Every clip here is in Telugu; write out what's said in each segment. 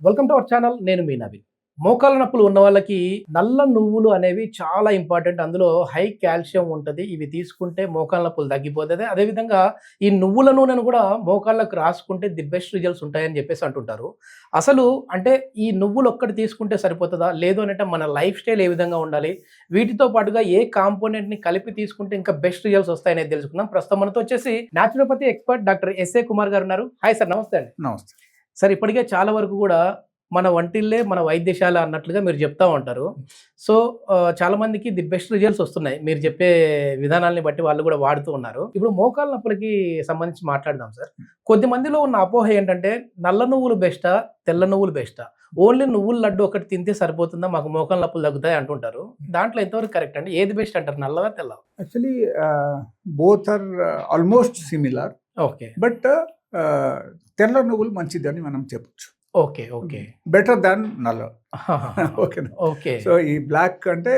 Welcome to our channel. నేను మీ నవీన్. మోకాళ్ళ నొప్పులు ఉన్న వాళ్ళకి నల్ల నువ్వులు అనేవి చాలా ఇంపార్టెంట్. అందులో హై కాల్షియం ఉంటది. ఇవి తీసుకుంటే మోకాళ్ళ నొప్పులు తగ్గిపోతది. అదేవిధంగా ఈ నువ్వుల నూనెను కూడా మోకాళ్ళకు రాసుకుంటే ది బెస్ట్ రిజల్ట్స్ ఉంటాయని చెప్పేసి అంటుంటారు. అసలు అంటే ఈ నువ్వులు ఒక్కటి తీసుకుంటే సరిపోతదా? లేదు అనంటే మన లైఫ్ స్టైల్ ఏ విధంగా ఉండాలి? వీటితో పాటుగా ఏ కాంపోనెంట్‌ని కలిపి తీసుకుంటే ఇంకా బెస్ట్ రిజల్ట్స్ వస్తాయనేది తెలుసుకుందాం. ప్రస్తుతం మనతో వచ్చేసి naturopathy expert doctor S A Kumar గారు ఉన్నారు. హాయ్ సార్, నమస్తే అండి. నమస్తే. సార్, ఇప్పటికే చాలా వరకు కూడా మన వంటిల్లే మన వైద్యశాల అన్నట్లుగా మీరు చెప్తా ఉంటారు. సో చాలా మందికి ది బెస్ట్ రిజల్ట్స్ వస్తున్నాయి. మీరు చెప్పే విధానాల్ని బట్టి వాళ్ళు కూడా వాడుతూ ఉన్నారు. ఇప్పుడు మోకాళ్ళ నొప్పులకి సంబంధించి మాట్లాడదాం సార్. కొద్ది మందిలో ఉన్న అపోహ ఏంటంటే నల్ల నువ్వులు బెస్టా, తెల్ల నువ్వులు బెస్టా? ఓన్లీ నువ్వుల లడ్డు ఒకటి తింటే సరిపోతుందా, మాకు మోకాళ్ళ నొప్పులు తగ్గుతాయి అంటుంటారు. దాంట్లో ఎంతవరకు కరెక్ట్ అండి? ఏది బెస్ట్ అంటారు, నల్లదా తెల్లవా? Actually both are almost similar. Okay. But తెల్ల నువ్వులు మంచిదని మనం చెప్పొచ్చు. ఓకే. ఓకే. బెటర్ దాన్ నల్ల. ఓకే. ఓకే. సో ఈ బ్లాక్ అంటే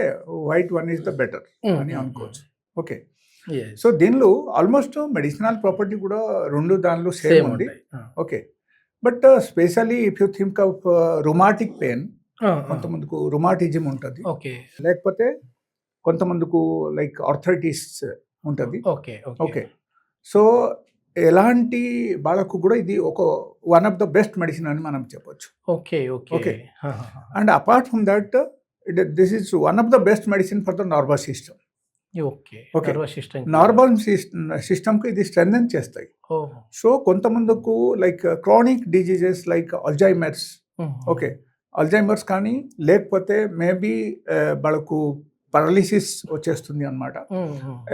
white one is the better అని అనుకోవచ్చు. ఓకే. సో దీనిలో ఆల్మోస్ట్ మెడిసినల్ ప్రాపర్టీ కూడా రెండు దానిలో సేమ్ ఉంది. Okay. But specially if you think of rheumatic pain, కొంతమందికి రుమాటిజం ఉంటుంది, లేకపోతే కొంతమందికి లైక్ ఆర్థరైటిస్ ఉంటుంది. ఓకే. ఓకే. సో ఎలాంటి వాళ్ళకు కూడా ఇది ఒక one of the best medicine అని మనం చెప్పొచ్చు. Okay. Okay. And apart from that this is one of the best medicine for the nervous system. Okay. Normal సిస్టమ్కి ఇది స్ట్రెంథెన్ చేస్తాయి. సో కొంతమందికి like chronic diseases like Alzheimer's, okay, Alzheimer's కానీ లేకపోతే మేబీ వాళ్ళకు పారాలిసిస్ వచ్చేస్తుంది అనమాట.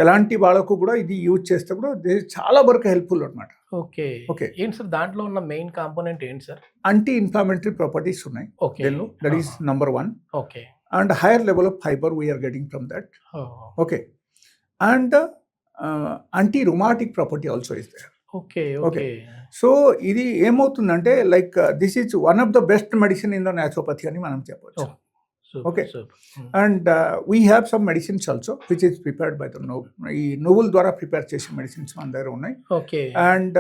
ఎలాంటి వాళ్ళకు కూడా ఇది యూజ్ చేస్తే కూడా చాలా వరకు హెల్ప్ఫుల్ అనమాట. ఓకే. ఓకే. ఏంటి సార్ దాంట్లో ఉన్న మెయిన్ కాంపోనెంట్ ఏంటి సార్? యాంటీ ఇన్ఫ్లమేటరీ ప్రాపర్టీస్ ఉన్నాయి. That is number 1. Okay. And higher level of fibre we are getting from that. Okay. And anti rheumatic property also is there. Okay. Okay. So ఇది ఏమవుతుందంటే like this is one of the best medicine in the naturopathy అని మనం చెప్పవచ్చు. Okay. And we have some medicines also which is prepared by the ఈ నువ్వుల ద్వారా ప్రిపేర్ చేసే మెడిసిన్స్ మన దగ్గర ఉన్నాయి. Okay. And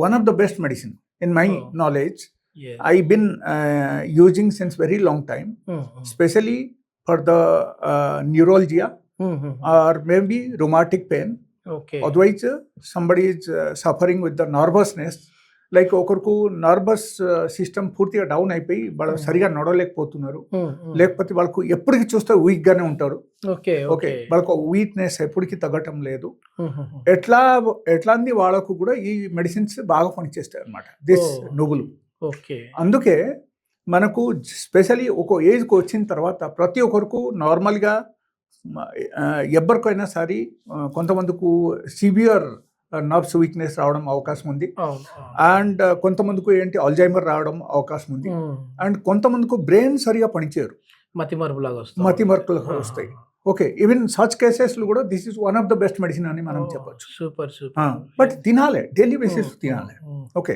one of the best medicine in my knowledge I been using since very long time, specially for the neuralgia or maybe rheumatic pain. Okay. Otherwise somebody is suffering with the nervousness, like ఒకరికి నర్వస్ సిస్టమ్ పూర్తిగా డౌన్ అయిపోయి వాళ్ళు సరిగా నడవలేకపోతున్నారు, లేకపోతే వాళ్ళకు ఎప్పటికి చూస్తే వీక్గానే ఉంటారు. ఓకే. వాళ్ళకు వీక్నెస్ ఎప్పటికీ తగ్గటం లేదు. ఎట్లాంటి వాళ్ళకు కూడా ఈ మెడిసిన్స్ బాగా పనిచేస్తాయి అన్నమాట, దిస్ నువ్వులు. అందుకే మనకు స్పెషలీ ఒక ఏజ్కి వచ్చిన తర్వాత ప్రతి ఒక్కరికి నార్మల్గా ఎవరికైనా సరే కొంతమందికి సివియర్ నర్వ్స్ వీక్నెస్ రావడం అవకాశం ఉంది. అండ్ కొంతమందికి ఏంటి అల్జైమర్ రావడం అవకాశం ఉంది. అండ్ కొంతమందికి బ్రెయిన్ సరిగా పనిచేయరు, మతిమరుపులు వస్తాయి. ఓకే. ఈవెన్ సచ్ కేసెస్లో కూడా this is one of the best medicine అని మనం చెప్పొచ్చు. బట్ తినాలి, డైలీ బేసిస్ తినాలి. ఓకే.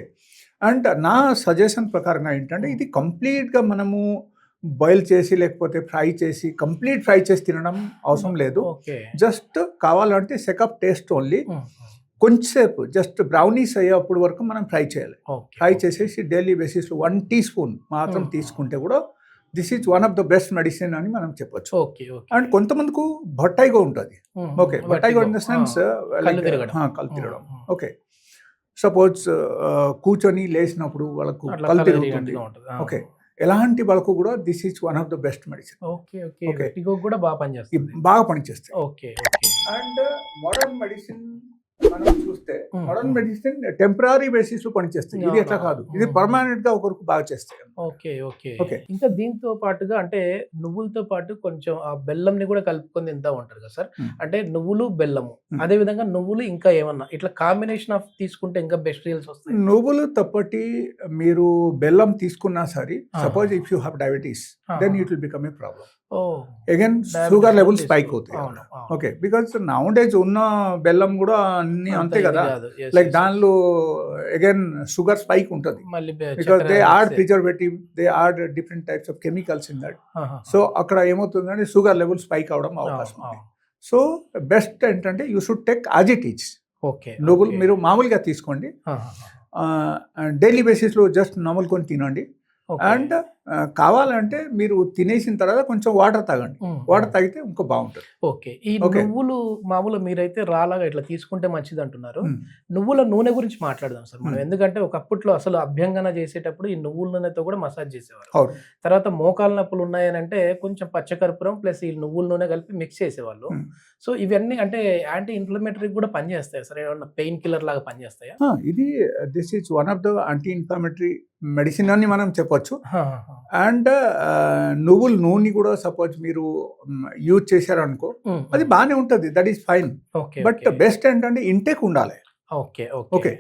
అండ్ నా సజెషన్ ప్రకారంగా ఏంటంటే ఇది కంప్లీట్గా మనము బాయిల్ చేసి లేకపోతే ఫ్రై చేసి కంప్లీట్ ఫ్రై చేసి తినడం అవసరం లేదు. జస్ట్ కావాలంటే సెకప్ టేస్ట్ ఓన్లీ, కొంచెంసేపు జస్ట్ బ్రౌనీస్ అయ్యేప్పుడు వరకు మనం ఫ్రై చేయాలి. ఫ్రై చేసేసి డైలీ బేసిస్ 1 teaspoon మాత్రం తీసుకుంటే కూడా this is one of the best medicine అని మనం చెప్పొచ్చు. అండ్ కొంతమందికి బట్టాయిగా ఉంటుంది. ఓకే. బట్టాయిగా ఇన్ ద సెన్స్ కళ్ళు తిరగడం. ఓకే. సపోజ్ కూర్చొని లేచినప్పుడు వాళ్ళకు కళ్ళు తిరుగుతుంది. ఓకే. ఎలాంటి వాళ్ళకు కూడా this is one of the best medicine. బాగా పనిచేస్తాయి. అండ్ మోడర్న్ మెడిసిన్ మనం చూస్తే మోడర్న్ మెడిసిన్ టెంపరీ బేసిస్ లో పనిచేస్తాయి. ఇది ఎట్లా కాదు, ఇది పర్మనెంట్ గా ఒకరికి బాగా చేస్తాయి. ఓకే. ఇంకా దీంతో పాటుగా అంటే నువ్వులతో పాటు కొంచెం ఆ బెల్లంని కూడా కలుపుకొని తింటా ఉంటారు కదా సార్. అంటే నువ్వులు బెల్లము, అదే విధంగా నువ్వులు ఇంకా ఏమన్నా ఇట్లా కాంబినేషన్ ఆఫ్ తీసుకుంటే ఇంకా బెస్ట్ రిజల్ట్స్ వస్తాయి. నువ్వులు తప్పటి మీరు బెల్లం తీసుకున్నా సరే, suppose if you have diabetes then it will become a problem. Again sugar level spike అవుతాయి. ఓకే. బికాస్ నౌ డేస్ ఉన్న బెల్లం కూడా అన్ని అంతే కదా, లైక్ దానిలో అగైన్ షుగర్ స్పైక్ ఉంటుంది. Because they add preservative, they add different types of chemicals in that. So అక్కడ ఏమవుతుందంటే షుగర్ లెవెల్ స్పైక్ అవడం అవకాశం ఉంది. సో బెస్ట్ ఏంటంటే you should take as it is. నువ్వులు మీరు మామూలుగా తీసుకోండి, డైలీ బేసిస్లో జస్ట్ నములుకొని తినండి. అండ్ కావాలంటే మీరు తినేసిన తర్వాత కొంచెం వాటర్ తాగండి, వాటర్ తాగితే ఇంకా బాగుంటుంది. ఓకే. ఈ నువ్వులు మామూలు మీరైతే రాలాగా ఇట్లా తీసుకుంటే మంచిది అంటున్నారు. నువ్వుల నూనె గురించి మాట్లాడదాం సార్ మనం. ఎందుకంటే ఒకప్పట్లో అసలు అభ్యంగన చేసేటప్పుడు ఈ నువ్వుల నూనెతో కూడా మసాజ్ చేసేవారు. తర్వాత మోకాలు నొప్పులు ఉన్నాయని అంటే కొంచెం పచ్చకర్పూరం ప్లస్ ఈ నువ్వుల నూనె కలిపి మిక్స్ చేసేవాళ్ళు. సో ఇవన్నీ అంటే యాంటీ ఇన్ఫ్లమేటరీ కూడా పనిచేస్తాయి సార్, ఏమన్నా పెయిన్ కిల్లర్ లాగా పనిచేస్తాయా? ఇది this is one of the anti inflammatory medicine అని మనం చెప్పొచ్చు. అండ్ నువ్వుల నూనె కూడా సపోజ్ మీరు యూజ్ చేశారనుకో అది బాగానే ఉంటుంది, that is fine. But best ఏంటంటే ఇంటేక్ ఉండాలి. ఓకే,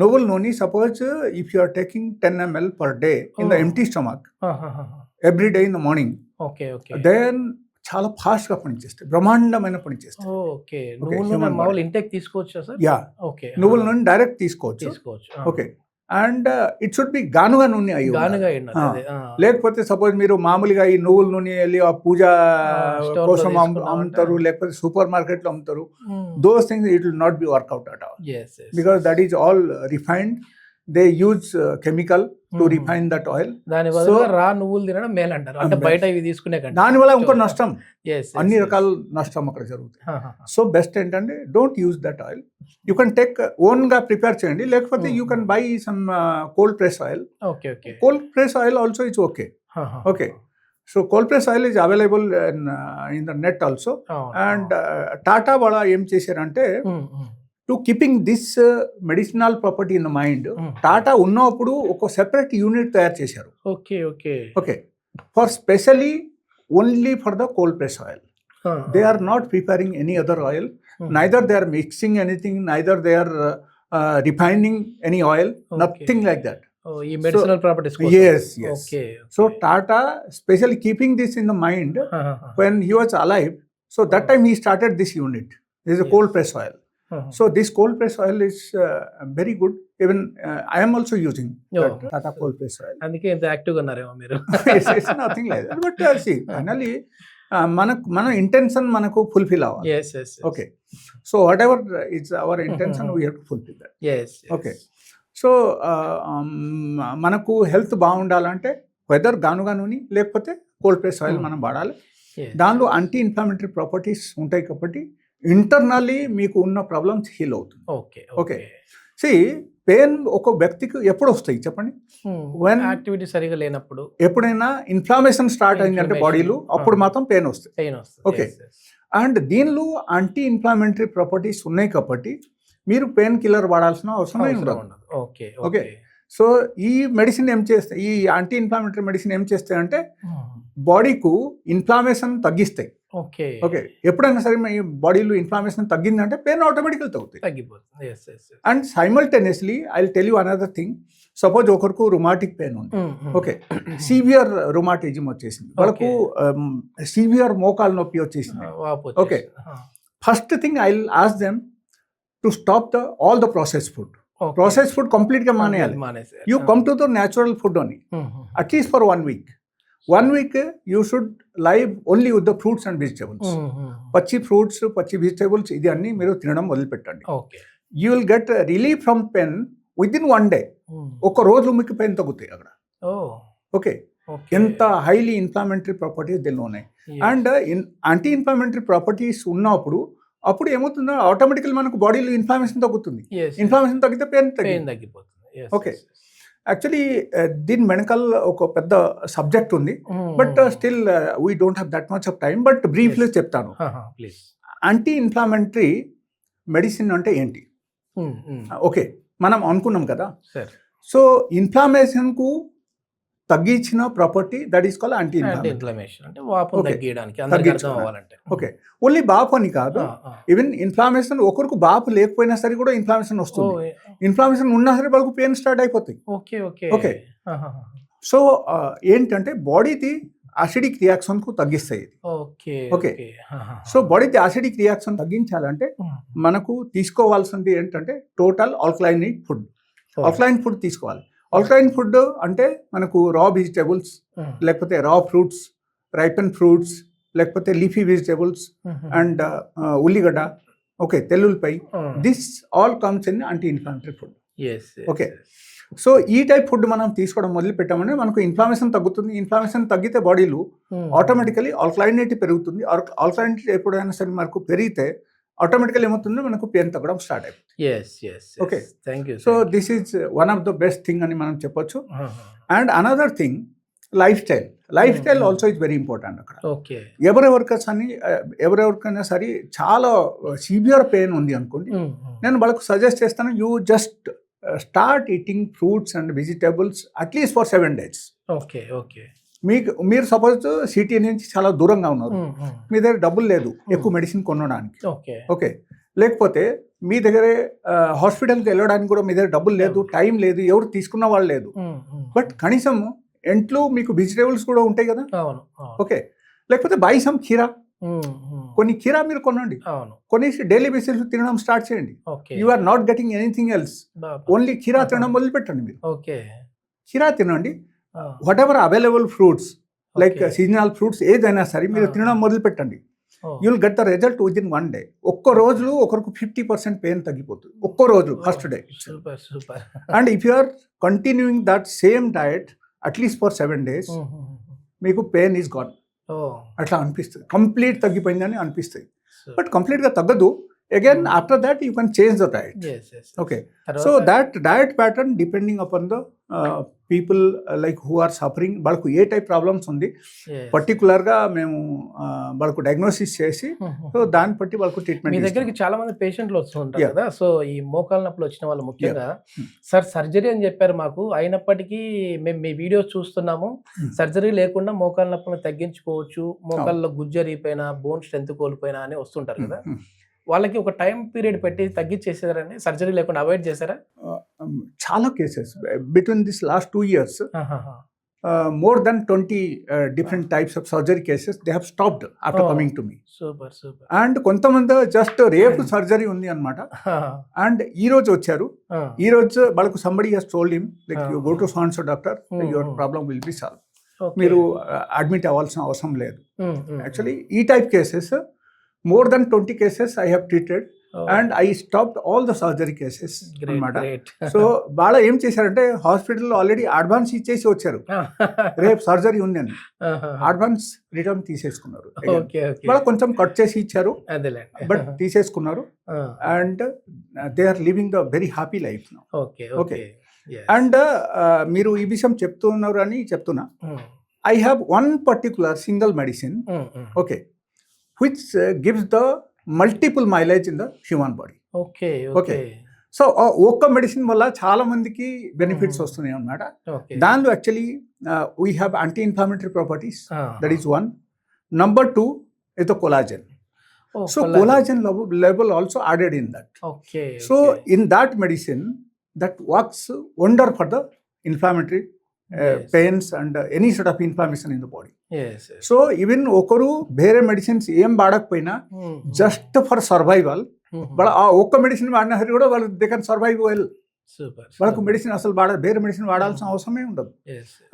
నువ్వుల నూనె suppose if you are taking 10 ml per day in the empty stomach every day in the morning, then చాలా ఫాస్ట్ గా పనిచేస్తాయి, బ్రహ్మాండమైన పనిచేస్తాయి. నువ్వుల నూనె డైరెక్ట్ తీసుకోవచ్చు. Okay, and it should be గానుగా నూనె అయ్యి, లేకపోతే సపోజ్ మీరు మామూలుగా ఈ నువ్వుల నూనె వెళ్ళి ఆ పూజ కోసం అమ్ముతారు, లేకపోతే సూపర్ మార్కెట్ లో అమ్ముతారు, those things it will not be work out at all, because that is all refined. They use chemical to refine that oil. Raw నువ్వులు తినడం మేలు అంటారు, అంటే బయట ఇవి తీసుకునే కంటే దానివల్ల ఇంకో నష్టం, అన్ని రకాల నష్టం అక్కడ జరుగుతుంది. సో బెస్ట్ ఏంటంటే don't use that oil. You can take own గా ప్రిపేర్ చేయండి, లేకపోతే you can buy some cold press oil. Cold press oil also it's okay. Okay, so cold press oil is available in the net also. And Tata వాళ్ళ ఏం చేశారంటే to keeping this medicinal property in the mind, Tata ఉన్నప్పుడు ఒక సెపరేట్ యూనిట్ తయారు చేశారు. Okay, for especially only for the cold press oil. They are not preparing any other oil, neither they are mixing anything, neither they are refining any oil, nothing like that. Yes. So Tata specially keeping this in the mind when he was alive, so that time he started this unit. This is a cold press oil. So this cold press oil is very good. Even I am also using Tata cold press oil. అందుకే ఇంత యాక్టివ్ గా ఉన్నారేమో మీరు. It's nothing like that. But see, finally మన ఇంటెన్షన్ మనకు ఫుల్ఫిల్ అవ్వాలి. Okay. So whatever is our intention, we have to fulfill that. Okay. So మనకు హెల్త్ బాగుండాలంటే వెదర్ గానుగా నూనె లేకపోతే కోల్డ్ ప్రెస్ ఆయిల్ మనం వాడాలి. దానిలో యాంటీ ఇన్ఫ్లమేటరీ ప్రాపర్టీస్ ఉంటాయి కాబట్టి ఇంటర్నల్లీ మీకు ఉన్న ప్రాబ్లమ్స్ హీల్ అవుతుంది. ఓకే, సి పెయిన్ ఒక వ్యక్తికి ఎప్పుడు వస్తాయి చెప్పండి? వెన్ యాక్టివిటీ సరిగా లేనప్పుడు, ఎప్పుడైనా ఇన్ఫ్లమేషన్ స్టార్ట్ అయిందంటే బాడీలో అప్పుడు మాత్రం పెయిన్ వస్తాయి. ఓకే, అండ్ దీనిలో యాంటీ ఇన్ఫ్లమేటరీ ప్రాపర్టీస్ ఉన్నాయి కాబట్టి మీరు పెయిన్ కిల్లర్ వాడాల్సిన అవసరం ఉండదు. ఓకే, సో ఈ మెడిసిన్ ఏం చేస్తాయి, ఈ యాంటీ ఇన్ఫ్లామేటరీ మెడిసిన్ ఏం చేస్తాయి అంటే బాడీకు ఇన్ఫ్లామేషన్ తగ్గిస్తాయి. ఓకే, ఎప్పుడైనా సరే మీ బాడీలో ఇన్ఫ్లామేషన్ తగ్గిందంటే పెయిన్ ఆటోమేటిక్గా తగ్గుతుంది. And simultaneously I will tell you another thing. Suppose ఒకరికి రుమాటిక్ పెయిన్ ఉంది, ఓకే, సివియర్ రుమాటిజం వచ్చేసింది, వాళ్ళకు సివియర్ మోకాలు నొప్పి వచ్చేసింది. Okay, first thing I will ask them to stop all the processed food. Processed food completely maneyali. You come to the natural food only. At least for 1 week. 1 week you should live only with the fruits and vegetables. Pachi fruits, pachi vegetables, idi anni meeru tinadam modelu pettandi. You will get relief from pain within 1 day. Oka roju meeku pain tagutai agada. Okay, ఎంత హైలీ ఇన్ఫ్లమేటరీ ప్రాపర్టీస్ దీనిలో ఉన్నాయి. అండ్ యాంటీ ఇన్ఫ్లమేటరీ ప్రాపర్టీస్ ఉన్నప్పుడు అప్పుడు ఏమవుతుందో ఆటోమేటికల్ మనకు బాడీలో ఇన్ఫ్లమేషన్ తగ్గుతుంది. ఇన్ఫ్లమేషన్ తగ్గితే పెయిన్ తగ్గిపోతుంది. ఓకే, యాక్చువల్లీ దీని వెనకాల ఒక పెద్ద సబ్జెక్ట్ ఉంది, but still we don't have that much of time, but briefly చెప్తాను. యాంటీ ఇన్ఫ్లమేటరీ మెడిసిన్ అంటే ఏంటి? ఓకే, మనం అనుకున్నాం కదా, సో ఇన్ఫ్లమేషన్కు తగ్గించిన property that is called anti inflammation. అంటే వాపు తగ్గించడానికి, ఓకే, ఓన్లీ బాపు అని కాదు, ఈవెన్ ఇన్ఫ్లమేషన్ ఒకరికి బాపు లేకపోయినా సరే కూడా ఇన్ఫ్లమేషన్ వస్తుంది. ఇన్ఫ్లమేషన్ ఉన్నా సరే వాళ్ళకు పెయిన్ స్టార్ట్ అయిపోతాయి. ఓకే, సో ఏంటంటే బాడీది అసిడిక్ రియాక్షన్ కు తగ్గిస్తాయి. ఓకే, సో బాడీది అసిడిక్ రియాక్షన్ తగ్గించాలంటే మనకు తీసుకోవాల్సింది ఏంటంటే total alkaline food. Alkaline food తీసుకోవాలి. ఆల్కలైన్ ఫుడ్ అంటే మనకు రా వెజిటేబుల్స్, లేకపోతే రా ఫ్రూట్స్, రైపన్ ఫ్రూట్స్, లేకపోతే లీఫీ వెజిటేబుల్స్ అండ్ ఉల్లిగడ్డ, ఓకే, తెల్లుల్లిపాయ, this all comes in anti inflammatory food. Okay, so ఈ టైప్ ఫుడ్ మనం తీసుకోవడం మొదలు పెట్టామంటే మనకు ఇన్ఫ్లామేషన్ తగ్గుతుంది. ఇన్ఫ్లామేషన్ తగ్గితే బాడీలో ఆటోమేటికలీ ఆల్కలైనిటీ పెరుగుతుంది. ఆల్కలైనిటీ ఎప్పుడైనా సరే మనకు పెరిగితే ఆటోమేటికల్ ఏమవుతుందో మనకు పెయిన్ తగ్గడం స్టార్ట్ అయిపోతుంది. Okay, so this is one of the best thing అని మనం చెప్పొచ్చు. And another thing, life style also is very important. అక్కడ ఎవరెవరికైనా సరే చాలా సివియర్ పెయిన్ ఉంది అనుకోండి, నేను వాళ్ళకు సజెస్ట్ చేస్తాను, you just start eating fruits and vegetables at least for 7 days. మీరు సపోజ్ సిటీ నుంచి చాలా దూరంగా ఉన్నారు, మీ దగ్గర డబ్బులు లేదు ఎక్కువ మెడిసిన్ కొనడానికి, ఓకే, లేకపోతే మీ దగ్గర హాస్పిటల్కి వెళ్ళడానికి కూడా మీ దగ్గర డబ్బులు లేదు, టైం లేదు, ఎవరు తీసుకున్న వాళ్ళు లేదు, బట్ కనీసం ఇంట్లో మీకు వెజిటేబుల్స్ కూడా ఉంటాయి కదా, ఓకే, లేకపోతే బై సమ్ కీరా, కొన్ని కీరా మీరు కొనండి, కొనేసి డైలీ బేసిస్ తినడం స్టార్ట్ చేయండి. You are not getting anything else, only కీరా తినడం మొదలు పెట్టండి. మీరు కీరా తినండి, whatever available fruits like seasonal fruits ఏదైనా సరే మీరు తినడం మొదలు పెట్టండి. You will get the result within 1 day. ఒక్క రోజు ఒకరికి 50% పెయిన్ తగ్గిపోతుంది, ఒక్క రోజు first day. And if you are continuing that same diet at least for 7 days, మీకు పెయిన్ ఈజ్ గాన్ అట్లా అనిపిస్తుంది, కంప్లీట్ తగ్గిపోయిందని అనిపిస్తుంది. బట్ కంప్లీట్గా తగ్గదు. Again, after that, you can change the diet. Yes. Okay. So that diet pattern, depending upon the people like who are suffering, వాళ్ళకు ఏ టైప్ ప్రాబ్లమ్స్ ఉంది పర్టికులర్గా మేము వాళ్ళకు డయాగ్నోసిస్ చేసి, సో దాన్ని బట్టి వాళ్ళకు ట్రీట్మెంట్. మీ దగ్గరికి చాలా మంది పేషెంట్లు వస్తుంటారు కదా, సో ఈ మోకాళ్ళ నొప్పులు వచ్చిన వాళ్ళు ముఖ్యంగా సార్ సర్జరీ అని చెప్పారు మాకు, అయినప్పటికీ మేము మీ వీడియోస్ చూస్తున్నాము, సర్జరీ లేకుండా మోకాళ్ళ నొప్పులను తగ్గించుకోవచ్చు, మోకాళ్ళలో గుజ్జరిపోయినా బోన్ స్ట్రెంత్ కోల్పోయినా అని వస్తుంటారు కదా, వాళ్ళకి ఒక టైం పీరియడ్ పెట్టి తగ్గించేసారని, సర్జరీ లేకుండా అవాయిడ్ చేశారా? చాలా cases between this last 2 years, more than 20 different types of surgery cases they have stopped after coming to me. Super. And కొంతమంది జస్ట్ రేపు సర్జరీ ఉంది అన్నమాట, అండ్ ఈ రోజు వచ్చారు, ఈ రోజు వాళ్ళకు somebody has told him like you go to so and so doctor, your problem will be solved, మీరు అడ్మిట్ అవ్వాల్సిన అవసరం లేదు. యాక్చువల్లీ ఈ type cases more than 20 cases I have treated, and I stopped all the surgery cases అన్నమాట. సో వాళ్ళ ఏం చేశారంటే హాస్పిటల్లో ఆల్రెడీ అడ్వాన్స్ ఇచ్చేసి వచ్చారు, రేపు సర్జరీ ఉంది అని అడ్వాన్స్ రిటర్న్ తీసేసుకున్నారు. వాళ్ళ కొంచెం కట్ చేసి ఇచ్చారు, బట్ తీసేసుకున్నారు, and they are living the very happy life now. Okay, and మీరు ఈ విషయం చెప్తున్నారు అని చెప్తున్నా, I have one particular single medicine, okay, which gives the multiple mileage in the human body. Okay. So ఒక్క మెడిసిన్ వల్ల చాలా మందికి బెనిఫిట్స్ వస్తున్నాయి అన్నమాట. దానిలో actually we have anti inflammatory properties, that is 1. Number 2 is the collagen. So collagen level also added in that. So in that medicine that works wonder for the inflammatory pains and any sort of inflammation in the body. So even ఒకరు వేరే మెడిసిన్స్ ఏం వాడకపోయినా జస్ట్ ఫర్ సర్వైవల్, వాళ్ళ ఆ ఒక్క మెడిసిన్ వాడినా సరే కూడా వాళ్ళు దే కెన్ సర్వైవ్ వెల్. వాళ్ళకు మెడిసిన్ అసలు వేరే మెడిసిన్ వాడాల్సిన అవసరమే ఉండదు.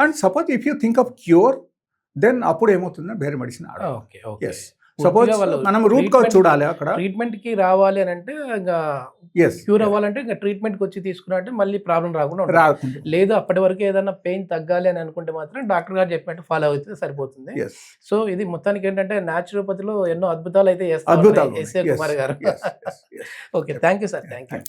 And suppose if you think of cure, then అప్పుడు ఏమవుతుందో వేరే మెడిసిన్ ఆడాలి. సపోజ్ మనం రూట్ కాజ్ చూడాలి, అక్కడ ట్రీట్మెంట్ కి రావాలి అని అంటే ఇంకా క్యూర్ అవ్వాలంటే ఇంకా ట్రీట్మెంట్ కి వచ్చి తీసుకున్నట్టే మళ్ళీ ప్రాబ్లం రాకుండా లేదు. అప్పటి వరకు ఏదైనా పెయిన్ తగ్గాలి అని అనుకుంటే మాత్రం డాక్టర్ గారు చెప్పినట్టు ఫాలో అవుతుంది, సరిపోతుంది. సో ఇది మొత్తానికి ఏంటంటే న్యాచురోపతిలో ఎన్నో అద్భుతాలు అయితే చేస్తారు ఎస్ఏ కుమార్ గారు. Okay, thank you sir. Thank you.